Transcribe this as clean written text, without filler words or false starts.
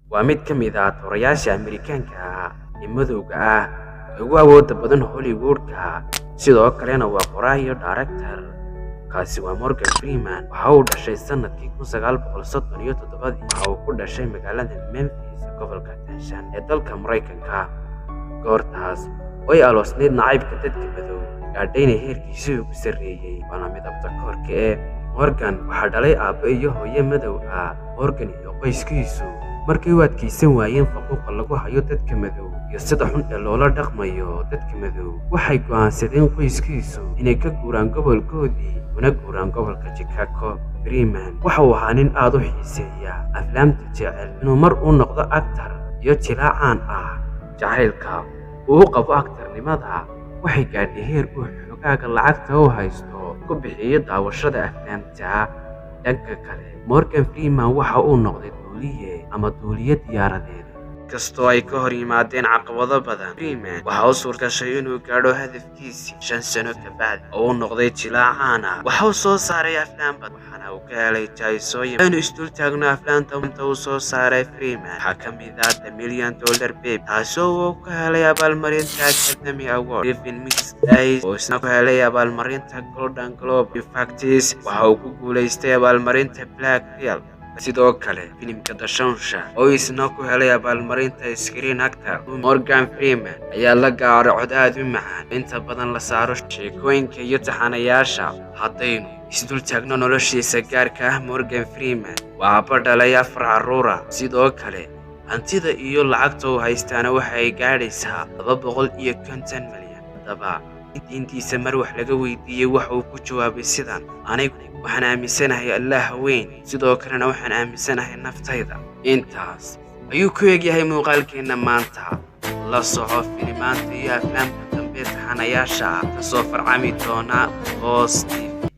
waa mid ka mid ah toorayaasha Amerikaanka ah ee madowga ah ee ugu awoodda badan Hollywood-ka, sidoo kalena waa qoraa iyo director. Kaasi waa Morgan Freeman. Waxa uu dhashay sanadkii 1937. Waxa uu ku dhashay magaalada Memphis, gobolka Tennessee ee dalka Mareykanka. Goortaas way aloosneyd nacaybka dadka madow, gaadhayna heerkiisii ugu sarreeyay, waana midabta koorka ee Morgan waxaa dhalay aabbo iyo hooyo madow ah. Morgan iyo qoyskiisu markay u adkaysan waayeen faquuqa lagu hayo dadka madow iyo sida xun ee loola dhaqmayo dadka madow, waxay go'aansadeen qoyskiisu inay ka guuraan gobolkoodii una guuraan gobolka Chicago. Freeman waxa uu ahaa nin aad u xiiseeya aflaamta, jecel inuu mar u noqdo actor iyo jilaa caan ah. Jacaylka uu qabo actornimada waxay gaadhay heer uu xogaaga lacagta u haysto ku bixiyo daawashada aflaamta. Dhanka kale, Morgan Freeman waxa uu noqday duuliye diyaaradeed. Kastoo ay ka hor yimaadeen caqabado badan, Freeman waxa uu suurtagashay inuu gaadho hadafkiisii 5 sano ka bacdi oo uu noqday jilaa caan ah. Waxa uu soo saaray aflaam badan, waxaana uu ka helay jaayisooyin. Aynu isdul taagno aflaamta uu soo saaray Freeman waxaa ka mid ah The $1 Million Baby, taasoo uu ka helay abaalmarinta Academy Award. Seven Mrs. Days oo isna ku helay abaalmarinta Golden Globe. Facts waxa uu ku guulaystay abaalmarinta Black Reel. Sidoo kale, filimka The Shawshank oo isna ku helay abaalmarinta Screen Actor. Morgan Freeman ayaa la gaaray cod aad u macaan, inta badan la saaro sheekooyinka iyo taxanayaasha. Haddaynu isdul taagno noloshiisa gaarka ah, Morgan Freeman waa aabbo dhalay 4 carruur ah. Sidoo kale, hantida iyo lacagta uu haystaana waxay gaadhaysaa 250 milyan. Haddaba intiisa mar wax laga weydiiyey waxa uu ku jawaabay sidan: anigu waxaan aaminsanahay Allah weyn, sidoo kalena waxaan aaminsanahay naftayda. Intaas ayuu ku egyahay muuqaalkeena maanta. La soco filimaanta iyo aflaamta dambe taxanayaasha ka soo farcami doona hoostiisa.